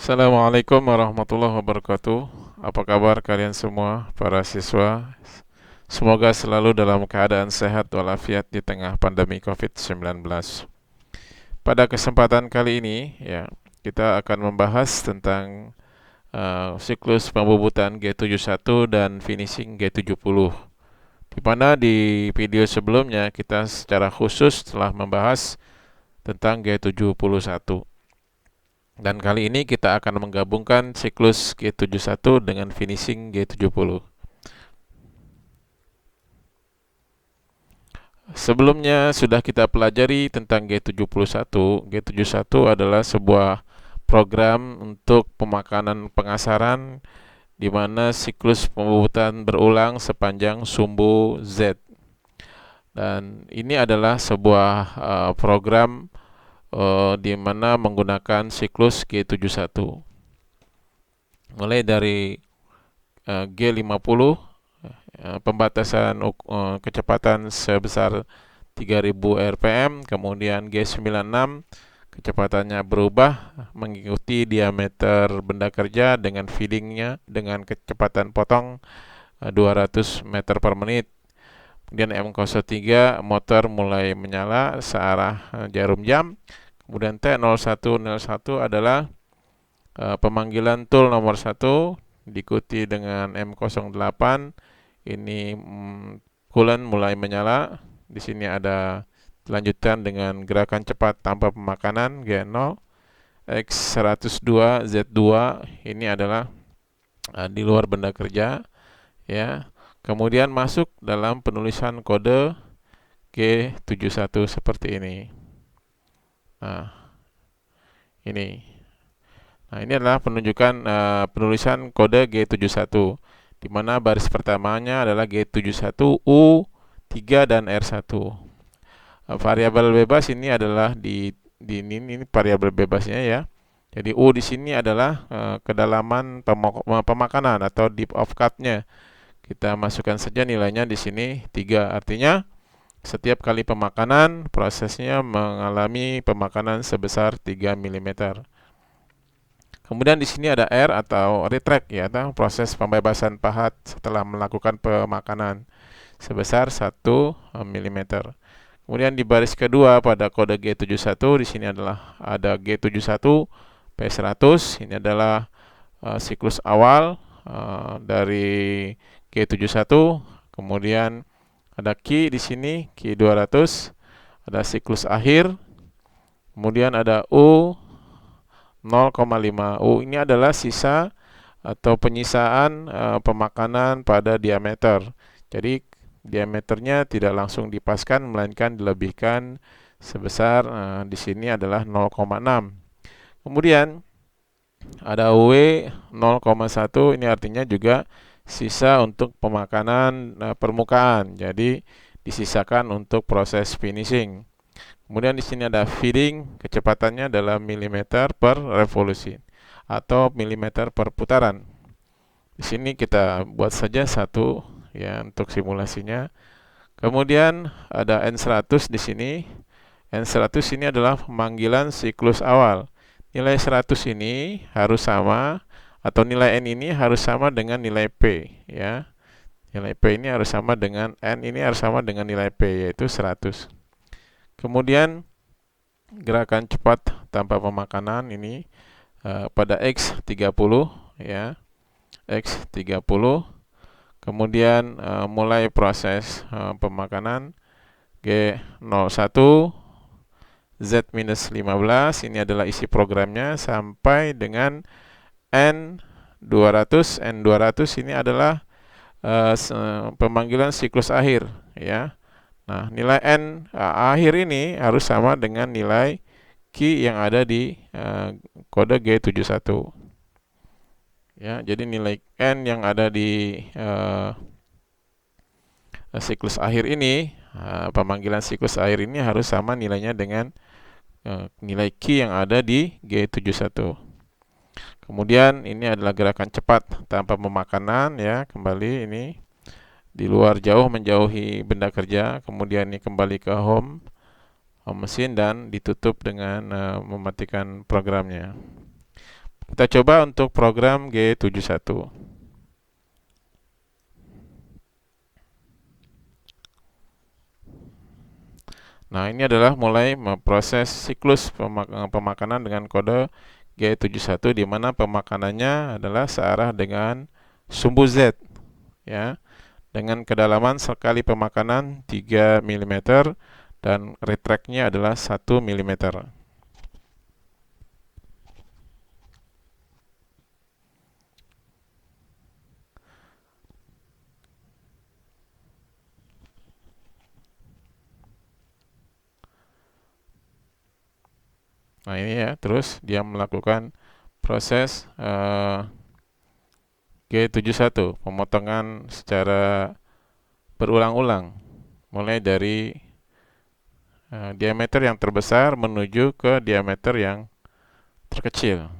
Assalamualaikum warahmatullahi wabarakatuh. Apa kabar kalian semua, para siswa? Semoga selalu dalam keadaan sehat walafiat di tengah pandemi COVID-19. Pada kesempatan kali ini, kita akan membahas tentang siklus pembubutan G71 dan finishing G70. Di mana di video sebelumnya kita secara khusus telah membahas tentang G71. Dan kali ini kita akan menggabungkan siklus G71 dengan finishing G70. Sebelumnya sudah kita pelajari tentang G71. G71 adalah sebuah program untuk pemakanan pengasaran di mana siklus pembubutan berulang sepanjang sumbu Z. Dan ini adalah sebuah program di mana menggunakan siklus G71. Mulai dari G50, pembatasan kecepatan sebesar 3000 rpm, kemudian G96 kecepatannya berubah mengikuti diameter benda kerja dengan feedingnya dengan kecepatan potong 200 meter per menit. Kemudian M03 motor mulai menyala searah jarum jam. Kemudian T0101 adalah pemanggilan tool nomor 1 diikuti dengan M08. Ini coolant mulai menyala. Di sini ada lanjutan dengan gerakan cepat tanpa pemakanan G0. X102 Z2 ini adalah di luar benda kerja, ya. Kemudian masuk dalam penulisan kode G71 seperti ini. Nah, ini. Nah, ini adalah penunjukan penulisan kode G71, di mana baris pertamanya adalah G71 U3 dan R1. Variabel bebas ini adalah ini variabel bebasnya, ya. Jadi U di sini adalah kedalaman pemakanan atau depth of cut-nya. Kita masukkan saja nilainya di sini 3. Artinya setiap kali pemakanan prosesnya mengalami pemakanan sebesar 3 mm. Kemudian di sini ada R atau retract, ya, atau proses pembebasan pahat setelah melakukan pemakanan sebesar 1 mm. Kemudian di baris kedua pada kode G71 di sini ada G71 P100. Ini adalah siklus awal dari G71. Kemudian ada key di sini, key 200. Ada siklus akhir. Kemudian ada U 0,5. Ini adalah sisa atau penyisaan pemakanan pada diameter. Jadi diameternya tidak langsung dipaskan melainkan dilebihkan sebesar di sini adalah 0,6. Kemudian ada W 0,1. Ini artinya juga sisa untuk pemakanan permukaan. Jadi disisakan untuk proses finishing. Kemudian di sini ada feeding, kecepatannya adalah milimeter per revolusi atau milimeter per putaran. Di sini kita buat saja satu, ya, untuk simulasinya. Kemudian ada N100 di sini. N100 ini adalah pemanggilan siklus awal. Nilai 100 ini harus sama atau nilai N ini harus sama dengan nilai P, ya. Nilai P ini harus sama dengan N ini harus sama dengan nilai P, yaitu 100. Kemudian gerakan cepat tanpa pemakanan ini pada X30, ya. X30. Kemudian mulai proses pemakanan G01 Z-15. Ini adalah isi programnya sampai dengan N200. N200 ini adalah pemanggilan siklus akhir, ya. Nah, nilai N akhir ini harus sama dengan nilai key yang ada di kode G71. Ya, jadi nilai N yang ada di siklus akhir ini, pemanggilan siklus akhir ini harus sama nilainya dengan nilai key yang ada di G71. Kemudian ini adalah gerakan cepat tanpa pemakanan, ya. Kembali ini di luar jauh menjauhi benda kerja, kemudian ini kembali ke home mesin dan ditutup dengan mematikan programnya. Kita coba untuk program G71. Nah, ini adalah mulai memproses siklus pemakanan dengan kode G71, di mana pemakanannya adalah searah dengan sumbu Z, ya, dengan kedalaman sekali pemakanan 3 mm dan retract-nya adalah 1 mm. Nah, ini ya, terus dia melakukan proses G71, pemotongan secara berulang-ulang, mulai dari diameter yang terbesar menuju ke diameter yang terkecil.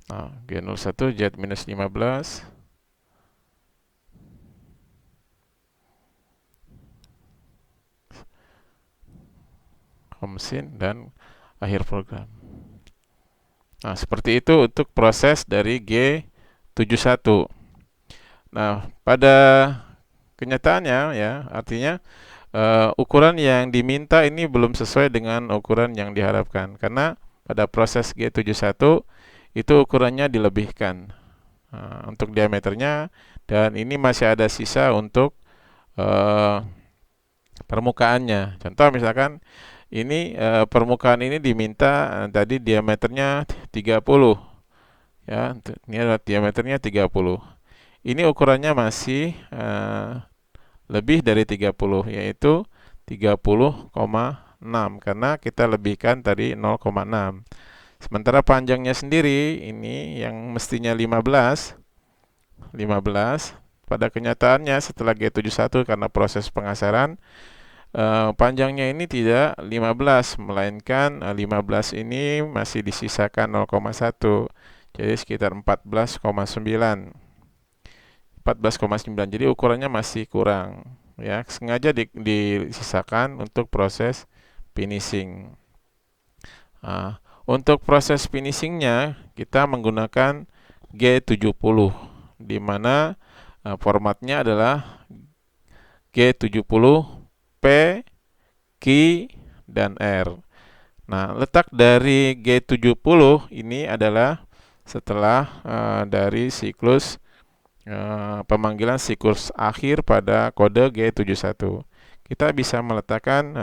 Nah, G01 Z-15. Home scene dan akhir program. Nah, seperti itu untuk proses dari G71. Nah, pada kenyataannya ya, artinya ukuran yang diminta ini belum sesuai dengan ukuran yang diharapkan, karena pada proses G71 itu ukurannya dilebihkan untuk diameternya, dan ini masih ada sisa untuk permukaannya. Contoh misalkan ini permukaan ini diminta tadi diameternya 30, ya. Ini adalah diameternya 30. Ini ukurannya masih lebih dari 30, yaitu 30,6, karena kita lebihkan tadi 0,6. Sementara panjangnya sendiri ini yang mestinya 15, pada kenyataannya setelah G71 karena proses pengasaran, panjangnya ini tidak 15, melainkan 15 ini masih disisakan 0,1, jadi sekitar 14,9. Jadi ukurannya masih kurang, ya, sengaja disisakan untuk proses finishing. Untuk proses finishingnya kita menggunakan G70, di mana formatnya adalah G70 P, Q, dan R. Nah, letak dari G70 ini adalah setelah dari siklus pemanggilan siklus akhir pada kode G71. Kita bisa meletakkan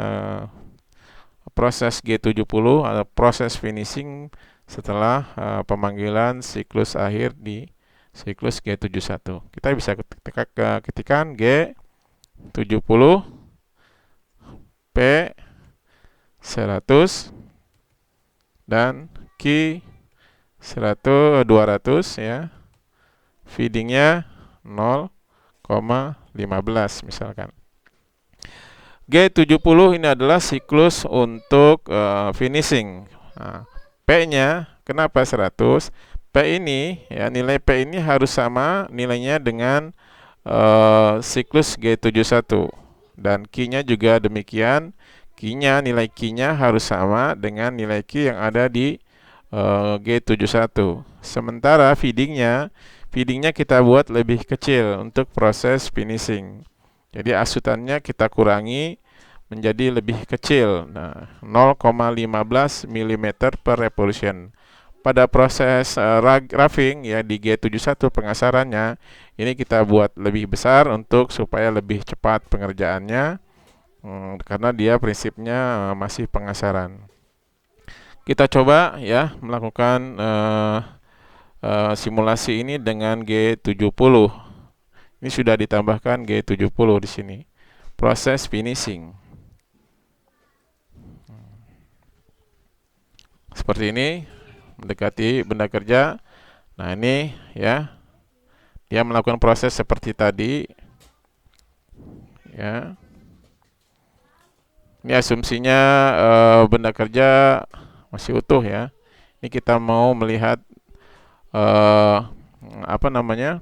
proses G70 atau proses finishing setelah pemanggilan siklus akhir di siklus G71. Kita bisa ketikkan G70 P 100 dan Q 200, ya. Feedingnya 0,15 misalkan. G70 ini adalah siklus untuk finishing. Nah, P-nya kenapa 100? P ini, ya, nilai P ini harus sama nilainya dengan siklus G71, dan Q-nya juga demikian. Nilai Q-nya harus sama dengan nilai Q yang ada di G71. Sementara feedingnya kita buat lebih kecil untuk proses finishing. Jadi asutannya kita kurangi menjadi lebih kecil. Nah, 0,15 mm per revolution. Pada proses roughing, ya, di G71 pengasarannya ini kita buat lebih besar untuk supaya lebih cepat pengerjaannya, karena dia prinsipnya masih pengasaran. Kita coba, ya, melakukan simulasi ini dengan G70. Ini sudah ditambahkan G70 di sini. Proses finishing. Seperti ini, mendekati benda kerja. Nah, ini, ya, dia melakukan proses seperti tadi, ya. Ini asumsinya benda kerja masih utuh, ya. Ini kita mau melihat apa namanya,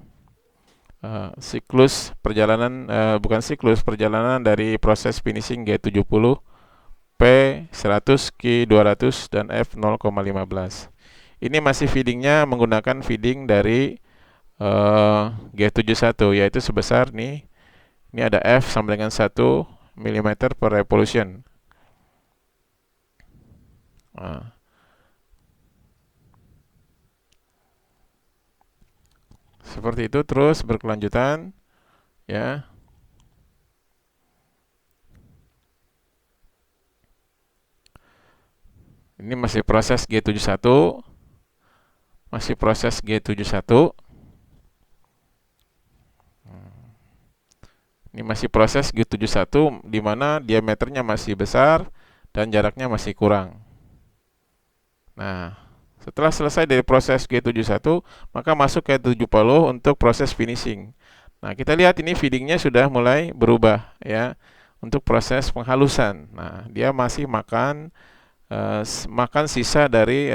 siklus perjalanan, bukan siklus perjalanan dari proses finishing G70, P100, Q200 dan F0,15. Ini masih feedingnya menggunakan feeding dari G71, yaitu sebesar nih, ini ada F sama dengan 1 mm per revolution. Nah, seperti itu terus berkelanjutan, ya. Ini masih proses G71, masih proses G71. Ini masih proses G71 di mana diameternya masih besar dan jaraknya masih kurang. Nah, setelah selesai dari proses G71, maka masuk ke 70 untuk proses finishing. Nah, kita lihat ini feedingnya sudah mulai berubah, ya, untuk proses penghalusan. Nah, dia masih makan sisa dari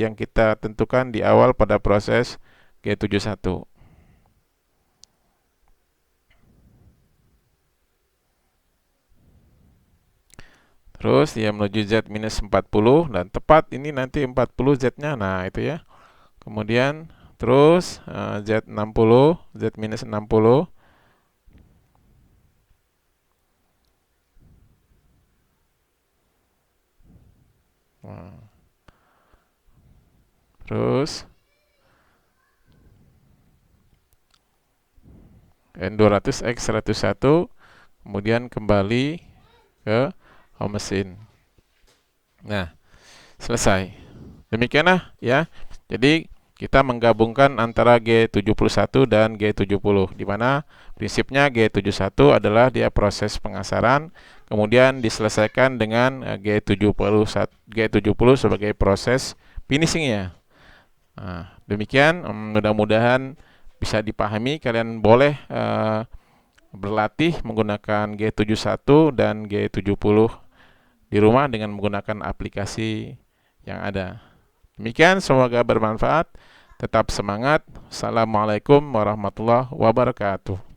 yang kita tentukan di awal pada proses G71. Terus dia menuju Z minus 40 dan tepat ini nanti 40 Z-nya. Nah, itu ya. Kemudian terus Z 60, Z minus 60. Nah, terus N200 X 101, kemudian kembali ke home mesin. Nah, selesai. Demikianlah ya. Jadi kita menggabungkan antara G71 dan G70, di mana prinsipnya G71 adalah dia proses pengasaran, kemudian diselesaikan dengan G70 sebagai proses finishingnya. Nah, demikian, mudah-mudahan bisa dipahami. Kalian boleh berlatih menggunakan G71 dan G70 di rumah dengan menggunakan aplikasi yang ada. Demikian, semoga bermanfaat. Tetap semangat. Assalamualaikum warahmatullahi wabarakatuh.